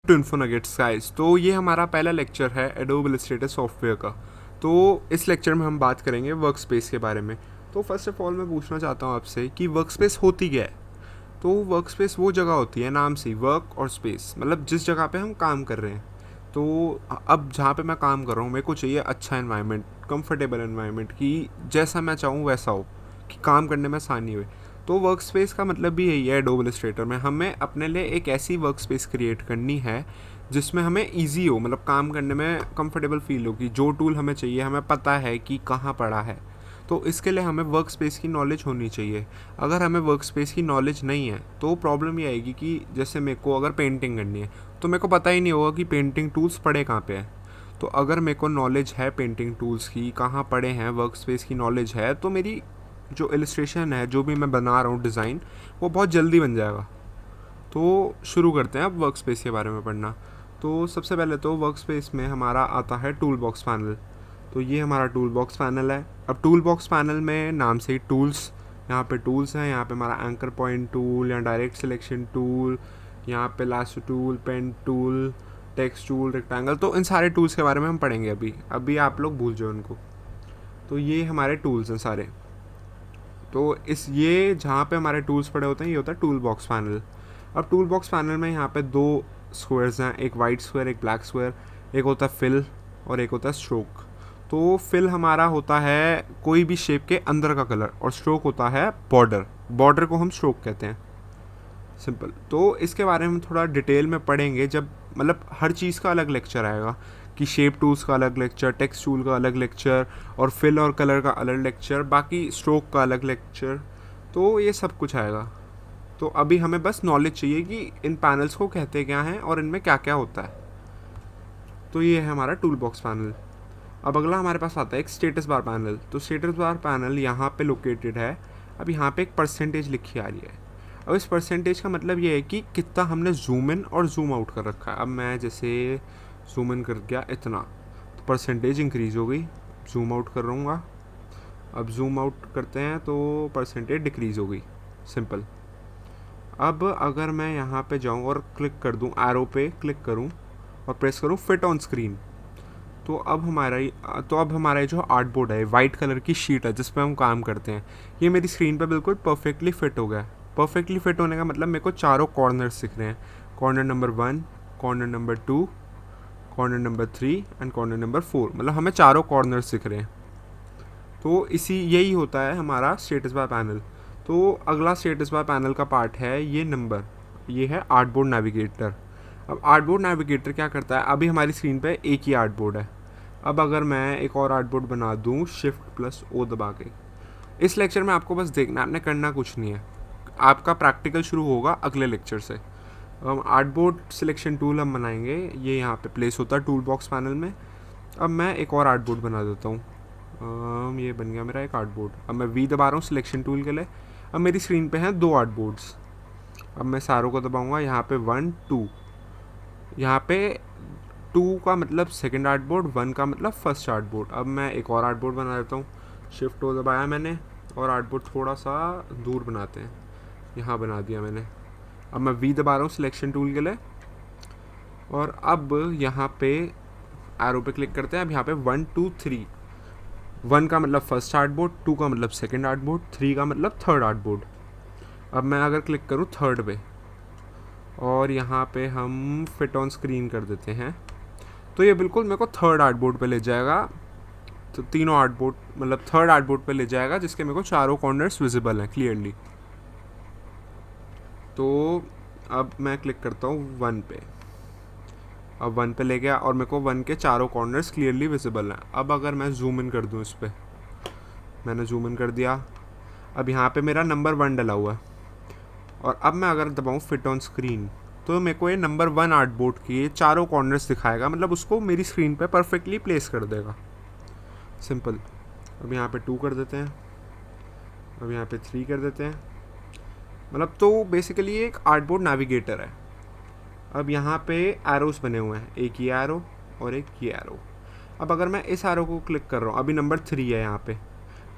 To इन्फोनगेट्स guys. तो ये हमारा पहला लेक्चर है एडोब इलस्ट्रेटर सॉफ्टवेयर का। तो इस लेक्चर में हम बात करेंगे वर्क स्पेस के बारे में। तो फर्स्ट ऑफ ऑल मैं पूछना चाहता हूँ आपसे कि वर्क स्पेस होती क्या है। तो वर्क स्पेस वो जगह होती है, नाम से वर्क और स्पेस मतलब जिस जगह पे हम काम कर रहे हैं। तो अब जहाँ पे मैं काम कर रहा हूँ मेरे को चाहिए अच्छा एनवायरनमेंट, कंफर्टेबल एनवायरनमेंट कि जैसा मैं चाहूँ वैसा हो, कि काम करने में आसानी हो। तो वर्क स्पेस का मतलब भी यही है एडोब इलस्ट्रेटर में, हमें अपने लिए एक ऐसी वर्क स्पेस क्रिएट करनी है जिसमें हमें ईजी हो, मतलब काम करने में कंफर्टेबल फील हो, कि जो टूल हमें चाहिए हमें पता है कि कहाँ पड़ा है। तो इसके लिए हमें वर्क स्पेस की नॉलेज होनी चाहिए। अगर हमें वर्क स्पेस की नॉलेज नहीं है तो प्रॉब्लम ये आएगी कि जैसे मेरे को अगर पेंटिंग करनी है तो मेरे को पता ही नहीं होगा कि पेंटिंग टूल्स पड़े कहाँ पे हैं। तो अगर मेरे को नॉलेज है पेंटिंग टूल्स की कहाँ पड़े हैं, वर्क स्पेस की नॉलेज है, तो मेरी जो इलस्ट्रेशन है, जो भी मैं बना रहा हूँ डिज़ाइन, वो बहुत जल्दी बन जाएगा। तो शुरू करते हैं अब वर्क स्पेस के बारे में पढ़ना। तो सबसे पहले तो वर्क स्पेस में हमारा आता है टूल बॉक्स पैनल। तो ये हमारा टूल बॉक्स पैनल है। अब टूल बॉक्स पैनल में नाम से ही टूल्स, यहाँ पे टूल्स हैं। यहाँ पे हमारा एंकर पॉइंट टूल या डायरेक्ट सिलेक्शन टूल, यहाँ पे lasso tool, pen tool, text tool, rectangle. तो इन सारे टूल्स के बारे में हम पढ़ेंगे अभी आप लोग भूल जाओ उनको। तो ये हमारे टूल्स हैं सारे। तो इस ये जहाँ पे हमारे टूल्स पड़े होते हैं ये होता है टूल बॉक्स पैनल। अब टूल बॉक्स पैनल में यहाँ पे दो स्क्वायर्स हैं, एक वाइट स्क्वायर एक ब्लैक स्क्वायर। एक होता है फिल और एक होता है स्ट्रोक। तो फिल हमारा होता है कोई भी शेप के अंदर का कलर, और स्ट्रोक होता है बॉर्डर। बॉर्डर को हम स्ट्रोक कहते हैं, सिंपल। तो इसके बारे में थोड़ा डिटेल में पढ़ेंगे जब, मतलब हर चीज़ का अलग लेक्चर आएगा, कि शेप टूल्स का अलग लेक्चर, टेक्स्ट टूल का अलग लेक्चर, और फिल और कलर का अलग लेक्चर, बाकी स्ट्रोक का अलग लेक्चर। तो ये सब कुछ आएगा। तो अभी हमें बस नॉलेज चाहिए कि इन पैनल्स को कहते क्या हैं और इनमें क्या क्या होता है। तो ये है हमारा टूल बॉक्स पैनल। अब अगला हमारे पास आता है एक स्टेटस बार पैनल। तो स्टेटस बार पैनल यहाँ पे लोकेटेड है। अब यहाँ पे एक परसेंटेज लिखी आ रही है। अब इस परसेंटेज का मतलब ये है कि कितना हमने जूम इन और जूम आउट कर रखा है। अब मैं जैसे जूम इन कर गया इतना, तो परसेंटेज इंक्रीज़ हो गई। जूम आउट कर रहूँगा, अब जूम आउट करते हैं तो परसेंटेज डिक्रीज़ हो गई, सिंपल। अब अगर मैं यहाँ पे जाऊँ और क्लिक कर दूँ, एरो पे क्लिक करूँ और प्रेस करूँ फिट ऑन स्क्रीन, तो अब हमारा जो आर्ट बोर्ड है, वाइट कलर की शीट है जिस पे हम काम करते हैं, ये मेरी स्क्रीन पे बिल्कुल परफेक्टली फिट हो गया है। परफेक्टली फिट होने का मतलब मेरे को चारों कॉर्नर्स दिख रहे हैं। Corner number 1, corner number 2, corner number 3 and corner number 4, मतलब हमें चारों कॉर्नर्स दिख रहे हैं। तो यही होता है हमारा स्टेटस बार पैनल। तो अगला स्टेटस बार पैनल का पार्ट है ये नंबर, ये है आर्ट बोर्ड नेविगेटर। अब आर्ट बोर्ड नेविगेटर क्या करता है, अभी हमारी स्क्रीन पे एक ही आर्ट बोर्ड है। अब अगर मैं एक और आर्ट बोर्ड बना दूँ Shift+O दबा के, इस लेक्चर में आपको बस देखना, आपने करना कुछ नहीं है। आपका प्रैक्टिकल शुरू होगा अगले लेक्चर से। आर्ट बोर्ड सिलेक्शन टूल हम बनाएंगे, ये यहाँ पे प्लेस होता है टूल बॉक्स पैनल में। अब मैं एक और आर्ट बोर्ड बना देता हूँ। ये बन गया मेरा एक आर्ट बोर्ड। अब मैं V दबा रहा हूँ सिलेक्शन टूल के लिए। अब मेरी स्क्रीन पे हैं दो आर्ट बोर्ड्स। अब मैं सारों को दबाऊँगा, यहाँ पे 1 2, यहाँ पे 2 का मतलब सेकंड आर्ट बोर्ड, 1 का मतलब फर्स्ट आर्ट बोर्ड। अब मैं एक और आर्ट बोर्ड बना देता हूँ। Shift+O दबाया मैंने और आर्ट बोर्ड थोड़ा सा दूर बनाते हैं, यहाँ बना दिया मैंने। अब मैं V दबा रहा हूँ सिलेक्शन टूल के लिए, और अब यहाँ पे एरो पे क्लिक करते हैं। अब यहाँ पे 1 2 3, 1 का मतलब फर्स्ट आर्ट बोर्ड, 2 का मतलब सेकंड आर्ट बोर्ड, 3 का मतलब थर्ड आर्ट बोर्ड। अब मैं अगर क्लिक करूँ थर्ड पे और यहाँ पे हम फिट ऑन स्क्रीन कर देते हैं, तो ये बिल्कुल मेरे को थर्ड आर्ट बोर्ड पे ले जाएगा। तो तीनों आर्ट बोर्ड मतलब थर्ड आर्ट बोर्ड पे ले जाएगा, जिसके मेरे को चारों कॉर्नर्स विजिबल हैं क्लियरली। तो अब मैं क्लिक करता हूँ 1 पे। अब 1 पे ले गया और मेरे को 1 के चारों कॉर्नर्स क्लियरली विजिबल हैं। अब अगर मैं जूम इन कर दूँ इस पर, मैंने जूम इन कर दिया। अब यहाँ पे मेरा नंबर 1 डला हुआ है, और अब मैं अगर दबाऊँ फिट ऑन स्क्रीन, तो मेरे को ये नंबर 1 आर्ट बोर्ड के चारों कॉर्नर्स दिखाएगा, मतलब उसको मेरी स्क्रीन पे परफेक्टली प्लेस कर देगा, सिंपल। अब यहाँ पे 2 कर देते हैं, अब यहाँ पे 3 कर देते हैं। मतलब तो बेसिकली ये एक आर्ट बोर्ड नेविगेटर है। अब यहाँ पे एरोस बने हुए हैं, एक ये एरो और एक ये एरो। अब अगर मैं इस एरो को क्लिक कर रहा हूँ, अभी नंबर 3 है यहाँ पे।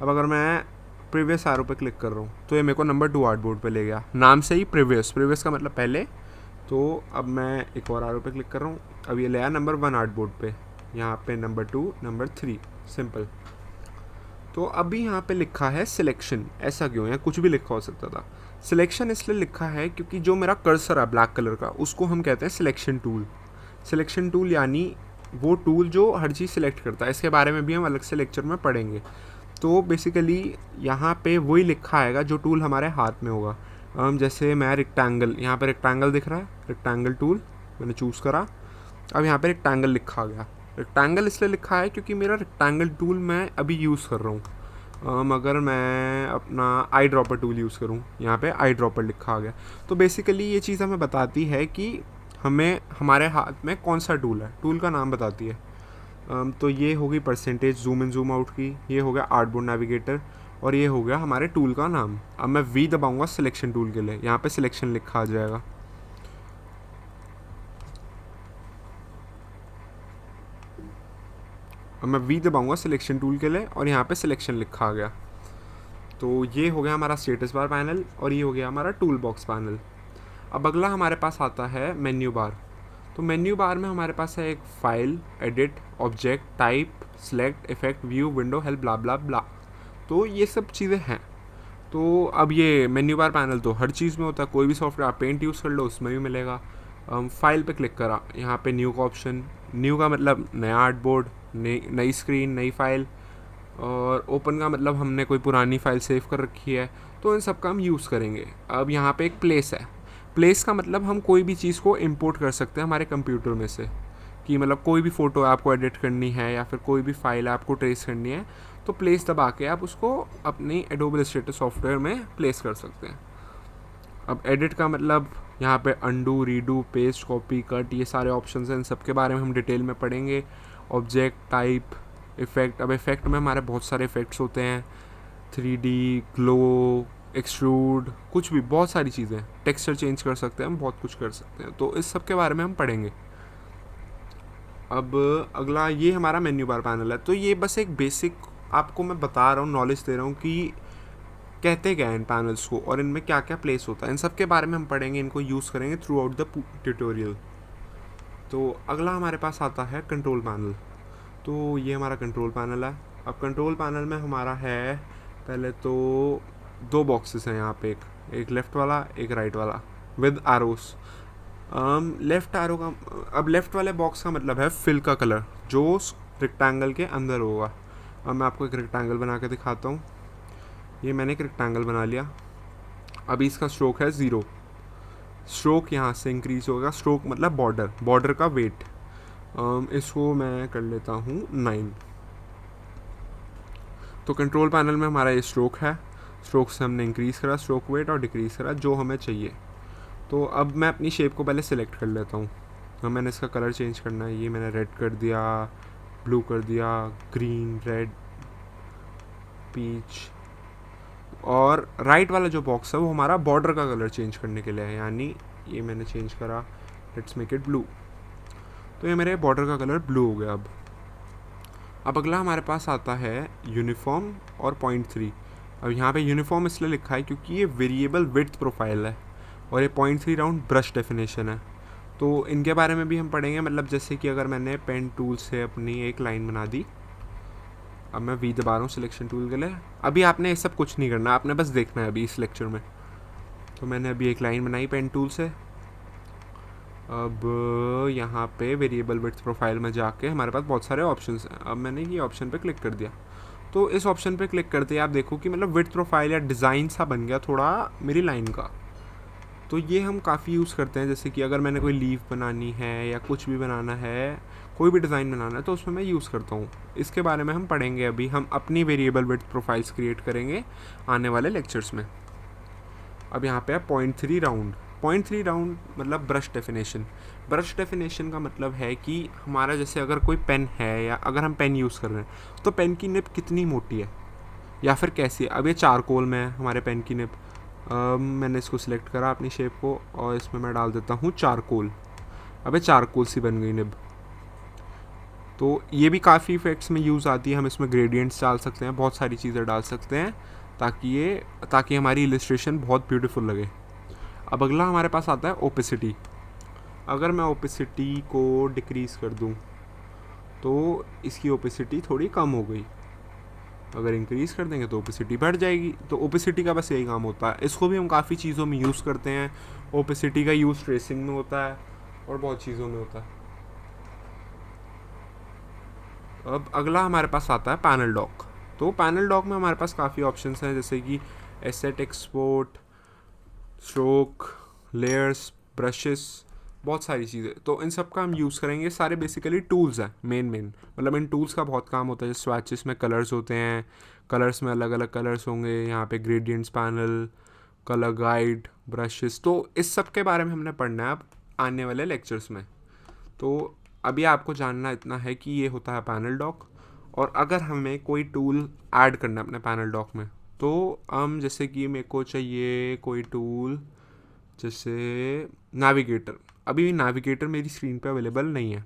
अब अगर मैं प्रीवियस एरो पे क्लिक कर रहा हूँ तो ये मेरे को नंबर 2 आर्ट बोर्ड पे ले गया। नाम से ही प्रीवियस का मतलब पहले, तो अब मैं एक और आरो पे क्लिक कर रहा हूँ। अब ये ले आया नंबर 1 आर्टबोर्ड पे, यहाँ पे नंबर 2, नंबर 3, सिंपल। तो अभी यहाँ पे लिखा है सिलेक्शन, ऐसा क्यों है? कुछ भी लिखा हो सकता था। सिलेक्शन इसलिए लिखा है क्योंकि जो मेरा कर्सर है ब्लैक कलर का, उसको हम कहते हैं सिलेक्शन टूल। सिलेक्शन टूल यानी वो टूल जो हर चीज़ सिलेक्ट करता है। इसके बारे में भी हम अलग से लेक्चर में पढ़ेंगे। तो बेसिकली यहाँ पे वही लिखा आएगा जो टूल हमारे हाथ में होगा। जैसे मैं रेक्टेंगल, यहाँ पे रेक्टेंगल दिख रहा है, रेक्टेंगल टूल मैंने चूज़ करा। अब यहाँ पे रेक्टेंगल लिखा गया। रेक्टेंगल इसलिए लिखा है क्योंकि मेरा रेक्टेंगल टूल मैं अभी यूज़ कर रहा हूँ। अगर मैं अपना आई ड्रॉपर टूल यूज़ करूँ, यहाँ पे आई ड्रॉपर लिखा आ गया। तो बेसिकली ये चीज़ हमें बताती है कि हमें हमारे हाथ में कौन सा टूल है, टूल का नाम बताती है। तो ये होगी percentage zoom in zoom out की, ये हो गया आर्टबोर्ड नेविगेटर, और ये हो गया हमारे टूल का नाम। अब मैं वी दबाऊंगा सिलेक्शन टूल के लिए, यहाँ पे सिलेक्शन लिखा आ जाएगा। अब मैं वी दबाऊंगा सिलेक्शन टूल के लिए और यहाँ पे सिलेक्शन लिखा आ गया। तो ये हो गया हमारा स्टेटस बार पैनल और ये हो गया हमारा टूल बॉक्स पैनल। अब अगला हमारे पास आता है मेन्यू बार। तो मेन्यू बार में हमारे पास है एक file, edit, object, type, select, effect, view, window, help, blah blah blah. तो ये सब चीज़ें हैं। तो अब ये मेन्यू बार पैनल तो हर चीज़ में होता है, कोई भी सॉफ्टवेयर आप पेंट यूज़ कर लो उसमें भी मिलेगा। फाइल पे क्लिक करा, यहाँ पे न्यू का ऑप्शन, न्यू का मतलब नया आर्टबोर्ड, नई स्क्रीन, नई फाइल, और ओपन का मतलब हमने कोई पुरानी फाइल सेव कर रखी है, तो इन सब का हम यूज़ करेंगे। अब यहाँ पे एक प्लेस है। प्लेस का मतलब हम कोई भी चीज़ को इंपोर्ट कर सकते हैं हमारे कंप्यूटर में से, कि मतलब कोई भी फ़ोटो आपको एडिट करनी है या फिर कोई भी फाइल आपको ट्रेस करनी है, तो प्लेस दबा के आप उसको अपनी एडोब इलस्ट्रेटर सॉफ्टवेयर में प्लेस कर सकते हैं। अब एडिट का मतलब यहाँ पे undo, redo, paste, copy, cut, ये सारे ऑप्शंस हैं, इन सब के बारे में हम डिटेल में पढ़ेंगे। Object, type, effect. अब इफ़ेक्ट में हमारे बहुत सारे इफ़ेक्ट्स होते हैं, 3D, ग्लो, एक्सट्रूड, कुछ भी, बहुत सारी चीज़ें। टेक्सचर चेंज कर सकते हैं हम, बहुत कुछ कर सकते हैं, तो इस सब के बारे में हम पढ़ेंगे। अब अगला ये हमारा मेन्यू बार पैनल है। तो ये बस एक बेसिक आपको मैं बता रहा हूँ, नॉलेज दे रहा हूँ कि कहते क्या हैं इन पैनल्स को और इनमें क्या क्या प्लेस होता है। इन सब के बारे में हम पढ़ेंगे, इनको यूज़ करेंगे थ्रू आउट द ट्यूटोरियल। तो अगला हमारे पास आता है कंट्रोल पैनल। तो ये हमारा कंट्रोल पैनल है। अब कंट्रोल पैनल में हमारा है, पहले तो 2 बॉक्सेस हैं यहाँ पे, एक लेफ़्ट वाला, एक राइट वाला, विद एरोस। लेफ़्ट एरो का, अब लेफ़्ट वाले बॉक्स का मतलब है फिल का कलर जो रेक्टेंगल के अंदर होगा। अब मैं आपको एक रेक्टेंगल बना के दिखाता हूँ। ये मैंने एक रेक्टेंगल बना लिया। अभी इसका स्ट्रोक है 0। स्ट्रोक यहाँ से इंक्रीज होगा। स्ट्रोक मतलब बॉर्डर, बॉर्डर का वेट। इसको मैं कर लेता हूँ 9। तो कंट्रोल पैनल में हमारा ये स्ट्रोक है। स्ट्रोक से हमने इंक्रीज़ करा स्ट्रोक वेट और डिक्रीज़ करा जो हमें चाहिए। तो अब मैं अपनी शेप को पहले सिलेक्ट कर लेता हूँ। अब मैंने इसका कलर चेंज करना है। ये मैंने रेड कर दिया, ब्लू कर दिया, ग्रीन, रेड, पीच। और राइट वाला जो बॉक्स है वो हमारा बॉर्डर का कलर चेंज करने के लिए है, यानी ये मैंने चेंज करा, लेट्स मेक इट ब्लू। तो ये मेरे बॉर्डर का कलर ब्लू हो गया। अब अगला हमारे पास आता है यूनिफॉर्म और 0.3। अब यहाँ पे यूनिफॉर्म इसलिए लिखा है क्योंकि ये वेरिएबल विड्थ प्रोफाइल है और ये 0.3 राउंड ब्रश डेफिनेशन है। तो इनके बारे में भी हम पढ़ेंगे। मतलब जैसे कि अगर मैंने पेन टूल से अपनी एक लाइन बना दी, अब मैं वी दबा रहा हूँ सिलेक्शन टूल के लिए। अभी आपने ये सब कुछ नहीं करना, आपने बस देखना है अभी इस लेक्चर में। तो मैंने अभी एक लाइन बनाई पेन टूल से। अब यहाँ पे वेरिएबल विड्थ प्रोफाइल में जाके हमारे पास बहुत सारे ऑप्शंस हैं। अब मैंने ये ऑप्शन पे क्लिक कर दिया। तो इस ऑप्शन पे क्लिक करते ही आप देखो कि मतलब विड्थ प्रोफाइल या डिज़ाइन सा बन गया थोड़ा मेरी लाइन का। तो ये हम काफ़ी यूज़ करते हैं, जैसे कि अगर मैंने कोई लीव बनानी है या कुछ भी बनाना है, कोई भी डिज़ाइन बनाना है, तो उसमें मैं यूज़ करता हूँ। इसके बारे में हम पढ़ेंगे अभी। हम अपनी वेरिएबल विड्थ प्रोफाइल्स क्रिएट करेंगे आने वाले लेक्चर्स में। अब यहाँ पे है 0.3 राउंड। 0.3 राउंड मतलब ब्रश डेफिनेशन। ब्रश डेफिनेशन का मतलब है कि हमारा जैसे अगर कोई पेन है या अगर हम पेन यूज़ कर रहे हैं तो पेन की निब कितनी मोटी है या फिर कैसी है। अब ये चारकोल में है हमारे पेन की निब। मैंने इसको सिलेक्ट करा अपनी शेप को और इसमें मैं डाल देता हूँ चारकोल। अब ये चारकोल सी बन गई निब। तो ये भी काफ़ी इफेक्ट्स में यूज़ आती है। हम इसमें ग्रेडियंट्स डाल सकते हैं, बहुत सारी चीज़ें डाल सकते हैं ताकि हमारी इलस्ट्रेशन बहुत ब्यूटीफुल लगे। अब अगला हमारे पास आता है ओपेसिटी। अगर मैं ओपेसिटी को डिक्रीज़ कर दूं तो इसकी ओपेसिटी थोड़ी कम हो गई, अगर इंक्रीज़ कर देंगे तो ओपेसिटी बढ़ जाएगी। तो ओपेसिटी का बस यही काम होता है। इसको भी हम काफ़ी चीज़ों में यूज़ करते हैं। ओपेसिटी का यूज़ ट्रेसिंग में होता है और बहुत चीज़ों में होता है। अब अगला हमारे पास आता है पैनल डॉक। तो पैनल डॉक में हमारे पास काफ़ी ऑप्शंस हैं, जैसे कि asset export, stroke, layers, brushes, बहुत सारी चीज़ें। तो इन सब का हम यूज़ करेंगे। सारे बेसिकली टूल्स हैं मेन मतलब इन टूल्स का बहुत काम होता है। जैसे स्वैचेस में कलर्स होते हैं, कलर्स में अलग अलग कलर्स होंगे, यहाँ पे gradients panel, colour guide, brushes. तो इस सब के बारे में हमने पढ़ना है अब आने वाले लेक्चर्स में। तो अभी आपको जानना इतना है कि ये होता है पैनल डॉक। और अगर हमें कोई टूल ऐड करना है अपने पैनल डॉक में, तो हम जैसे कि मेरे को चाहिए कोई टूल, जैसे नेविगेटर। अभी नेविगेटर मेरी स्क्रीन पे अवेलेबल नहीं है।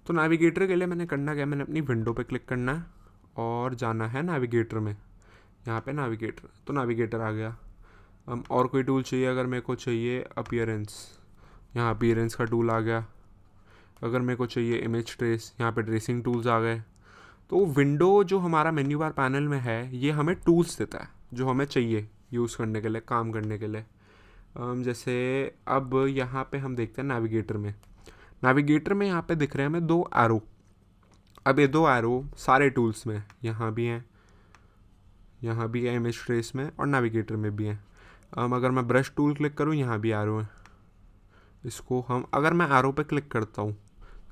तो नेविगेटर के लिए मैंने करना क्या, मैंने अपनी विंडो पे क्लिक करना है और जाना है नेविगेटर में। यहाँ पे नेविगेटर, तो नेविगेटर आ गया। और कोई टूल चाहिए, अगर मेरे को चाहिए अपीयरेंस, यहाँ अपीयरेंस का टूल आ गया। अगर मेरे को चाहिए इमेज ट्रेस, यहाँ पे ट्रेसिंग टूल्स आ गए। तो विंडो जो हमारा मेन्यू बार पैनल में है, ये हमें टूल्स देता है जो हमें चाहिए यूज़ करने के लिए, काम करने के लिए। जैसे अब यहाँ पे हम देखते हैं नेविगेटर में यहाँ पे दिख रहे हैं हमें 2 एरो। अब ये 2 एरो सारे टूल्स में, यहाँ भी हैं, यहाँ भी है इमेज ट्रेस में, और नेविगेटर में भी हैं। अगर मैं ब्रश टूल क्लिक करूँ, यहाँ भी एरो है। इसको हम, अगर मैं एरो पे क्लिक करता हूँ,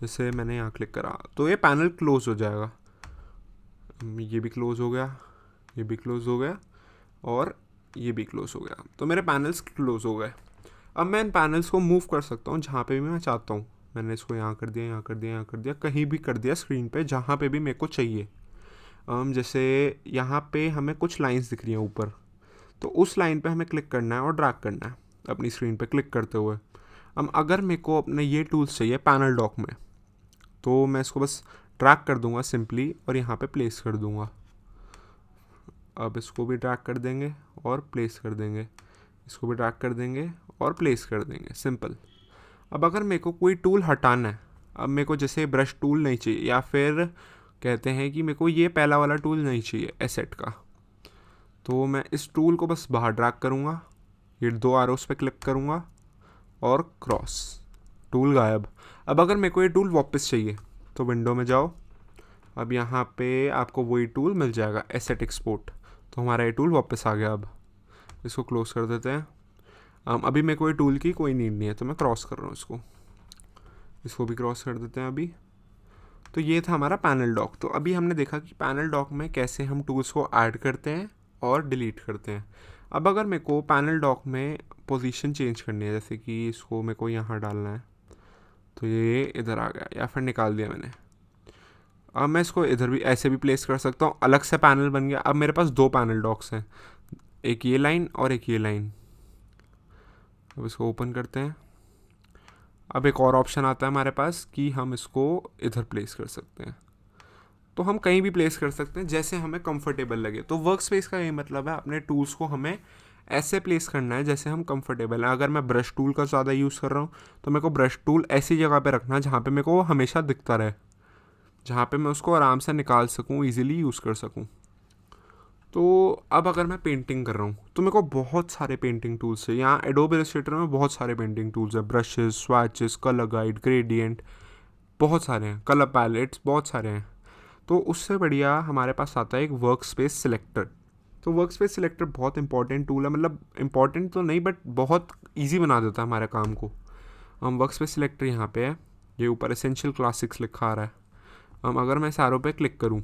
जैसे मैंने यहाँ क्लिक करा, तो ये पैनल क्लोज हो जाएगा। ये भी क्लोज हो गया, ये भी क्लोज हो गया, और ये भी क्लोज हो गया। तो मेरे पैनल्स क्लोज हो गए। अब मैं इन पैनल्स को मूव कर सकता हूँ जहाँ पे भी मैं चाहता हूँ। मैंने इसको यहाँ कर दिया, यहाँ कर दिया, यहाँ कर दिया, कहीं भी कर दिया स्क्रीन पे, जहाँ पे भी मेरे को चाहिए। जैसे यहाँ पे हमें कुछ लाइंस दिख रही हैं ऊपर, तो उस लाइन पे हमें क्लिक करना है और ड्रैग करना है अपनी स्क्रीन पे क्लिक करते हुए। अब अगर मेरे को अपने ये टूल्स चाहिए पैनल डॉक में, तो मैं इसको बस ड्रैग कर दूंगा सिंपली और यहाँ पे प्लेस कर दूंगा। अब इसको भी ड्रैग कर देंगे और प्लेस कर देंगे, इसको भी ड्रैग कर देंगे और प्लेस कर देंगे, सिंपल। अब अगर मेरे को कोई टूल हटाना है, अब मेरे को जैसे ब्रश टूल नहीं चाहिए, या फिर कहते हैं कि मेरे को ये पहला वाला टूल नहीं चाहिए एसेट का, तो मैं इस टूल को बस बाहर ड्रैग करूँगा, ये 2 एरोस पे क्लिक करूँगा और क्रॉस, टूल गायब। अब अगर मेरे को ये टूल वापस चाहिए, तो विंडो में जाओ, अब यहाँ पे आपको वही टूल मिल जाएगा, एसेट एक्सपोर्ट। तो हमारा ये टूल वापस आ गया। अब इसको क्लोज कर देते हैं। अभी मेरे को ये टूल की कोई नीड नहीं है, तो मैं क्रॉस कर रहा हूँ इसको भी क्रॉस कर देते हैं अभी। तो ये था हमारा पैनल डॉक। तो अभी हमने देखा कि पैनल डॉक में कैसे हम टूल्स को ऐड करते हैं और डिलीट करते हैं। अब अगर मेरे को पैनल डॉक में पोजीशन चेंज करनी है, जैसे कि इसको मेरे को यहाँ डालना है, तो ये इधर आ गया, या फिर निकाल दिया मैंने। अब मैं इसको इधर भी ऐसे भी प्लेस कर सकता हूँ, अलग से पैनल बन गया। अब मेरे पास 2 पैनल डॉक्स हैं, एक ये लाइन और एक ये लाइन। अब इसको ओपन करते हैं। अब एक और ऑप्शन आता है हमारे पास कि हम इसको इधर प्लेस कर सकते हैं। तो हम कहीं भी प्लेस कर सकते हैं जैसे हमें कंफर्टेबल लगे। तो वर्क स्पेस का ये मतलब है, अपने टूल्स को हमें ऐसे प्लेस करना है जैसे हम कंफर्टेबल हैं। अगर मैं ब्रश टूल का ज़्यादा यूज़ कर रहा हूँ, तो मेरे को ब्रश टूल ऐसी जगह पे रखना है जहाँ पे मेरे को हमेशा दिखता रहे, जहाँ पे मैं उसको आराम से निकाल सकूँ, ईजिली यूज़ कर सकूँ। तो अब अगर मैं पेंटिंग कर रहा हूँ, तो मेरे को बहुत सारे पेंटिंग टूल्स है। यहाँ एडोब इलस्ट्रेटर में बहुत सारे पेंटिंग टूल्स है, brushes, swatches, colour guide, gradient, बहुत सारे हैं, कलर पैलेट्स, बहुत सारे हैं। तो उससे बढ़िया हमारे पास आता है एक वर्क स्पेस सिलेक्टर। तो वर्क स्पेस सिलेक्टर बहुत इंपॉर्टेंट टूल है, मतलब इंपॉर्टेंट तो नहीं बट बहुत ईजी बना देता है हमारे काम को। हम वर्क स्पेस सिलेक्टर यहाँ पे है, ये ऊपर एसेंशियल क्लासिक्स लिखा आ रहा है। अगर मैं इस एरो पे क्लिक करूँ,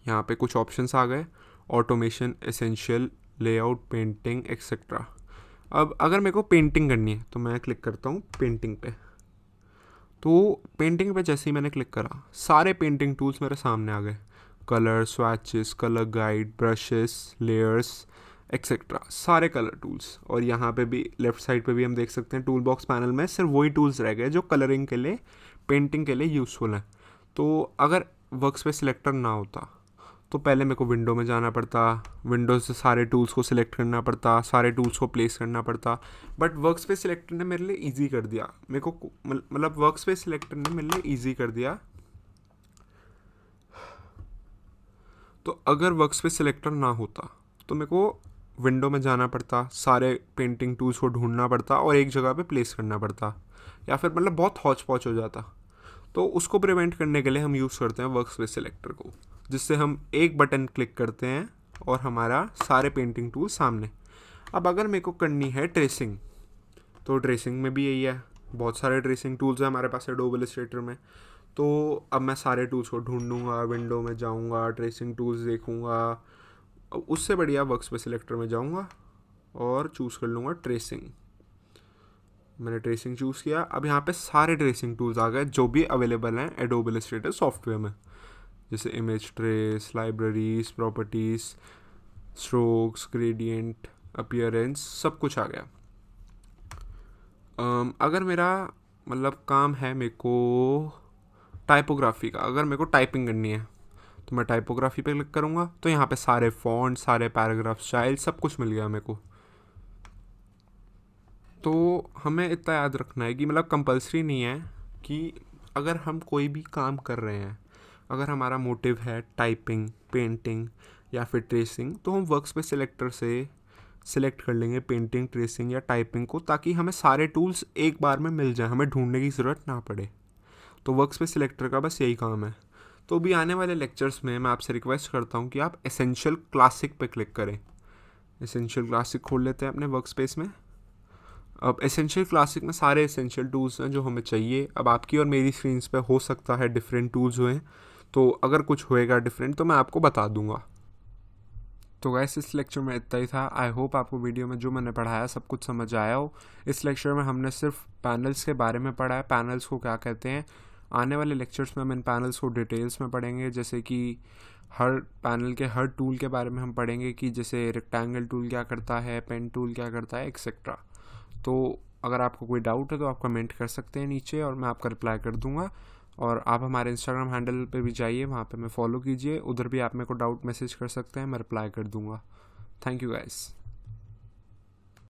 यहाँ पे कुछ ऑप्शंस आ गए, automation, essential, layout, painting, etcetera. अब अगर मेरे को पेंटिंग करनी है, तो मैं क्लिक करता हूँ पेंटिंग पे। तो पेंटिंग पे जैसे ही मैंने क्लिक करा, सारे पेंटिंग टूल्स मेरे सामने आ गए, colour, swatches, colour guide, brushes, layers, etcetera, सारे कलर टूल्स। और यहाँ पे भी लेफ्ट साइड पे भी हम देख सकते हैं टूल बॉक्स पैनल में सिर्फ वही टूल्स रह गए जो कलरिंग के लिए, पेंटिंग के लिए यूज़फुल हैं। तो अगर वर्क स्पेस सिलेक्टर ना होता, तो पहले मेरे को विंडो में जाना पड़ता, विंडो से सारे टूल्स को सिलेक्ट करना पड़ता, सारे टूल्स को प्लेस करना पड़ता। बट वर्क स्पेस सिलेक्टर ने मेरे लिए ईजी कर दिया, मेरे को मतलब वर्क स्पेस सिलेक्टर ने मेरे लिए ईजी कर दिया। तो अगर वर्क स्पेस सिलेक्टर ना होता तो मेरे को विंडो में जाना पड़ता, सारे पेंटिंग टूल्स को ढूंढना पड़ता और एक जगह पे प्लेस करना पड़ता, या फिर मतलब बहुत हौच पौच हो जाता। तो उसको प्रिवेंट करने के लिए हम यूज़ करते हैं वर्क स्पेस सिलेक्टर को, जिससे हम एक बटन क्लिक करते हैं और हमारा सारे पेंटिंग टूल सामने। अब अगर मेरे को करनी है ट्रेसिंग, तो ट्रेसिंग में भी यही है, बहुत सारे ट्रेसिंग टूल्स हैं हमारे पास एडोब इलस्ट्रेटर में। तो अब मैं सारे टूल्स को ढूंढूंगा, विंडो में जाऊंगा, ट्रेसिंग टूल्स देखूंगा, उससे बढ़िया वर्क स्पेस सिलेक्टर में जाऊंगा और चूज़ कर लूँगा ट्रेसिंग। मैंने ट्रेसिंग चूज़ किया। अब यहाँ पे सारे ट्रेसिंग टूल्स आ गए जो भी अवेलेबल हैं एडोब इलस्ट्रेटर सॉफ्टवेयर में, जैसे image trace, libraries, properties, strokes, gradient, appearance, सब कुछ आ गया। अगर मेरा मतलब काम है मेरे को टाइपोग्राफी का, अगर मेरे को टाइपिंग करनी है तो मैं टाइपोग्राफी पे क्लिक करूँगा, तो यहाँ पे सारे फॉन्ट, सारे पैराग्राफ स्टाइल, सब कुछ मिल गया मेरे को। तो हमें इतना याद रखना है कि मतलब कंपलसरी नहीं है कि अगर हम कोई भी काम कर रहे हैं, अगर हमारा मोटिव है टाइपिंग, पेंटिंग या फिर ट्रेसिंग, तो हम वर्क स्पेस सिलेक्टर से सिलेक्ट कर लेंगे पेंटिंग, ट्रेसिंग या टाइपिंग को, ताकि हमें सारे टूल्स एक बार में मिल जाए, हमें ढूंढने की ज़रूरत ना पड़े। तो वर्क स्पेस सिलेक्टर का बस यही काम है। तो भी आने वाले लेक्चर्स में मैं आपसे रिक्वेस्ट करता हूँ कि आप एसेंशियल क्लासिक पे क्लिक करें। एसेंशियल क्लासिक खोल लेते हैं अपने वर्क स्पेस में। अब एसेंशियल क्लासिक में सारे एसेंशियल टूल्स हैं जो हमें चाहिए। अब आपकी और मेरी स्क्रीन्स पे हो सकता है डिफरेंट टूल्स हुए, तो अगर कुछ होएगा डिफरेंट तो मैं आपको बता दूंगा। तो गाइस इस लेक्चर में इतना ही था। आई होप आपको वीडियो में जो मैंने पढ़ाया सब कुछ समझ आया हो। इस लेक्चर में हमने सिर्फ पैनल्स के बारे में पढ़ा है, पैनल्स को क्या कहते हैं। आने वाले लेक्चर्स में हम इन पैनल्स को डिटेल्स में पढ़ेंगे, जैसे कि हर पैनल के हर टूल के बारे में हम पढ़ेंगे कि जैसे रेक्टेंगल टूल क्या करता है, पेन टूल क्या करता है, एक्सेट्रा। तो अगर आपको कोई डाउट है तो आप कमेंट कर सकते हैं नीचे और मैं आपका रिप्लाई कर दूंगा। और आप हमारे इंस्टाग्राम हैंडल पे भी जाइए, वहाँ पे मैं फॉलो कीजिए, उधर भी आप मेरे को डाउट मैसेज कर सकते हैं, मैं रिप्लाई कर दूंगा। Thank you guys.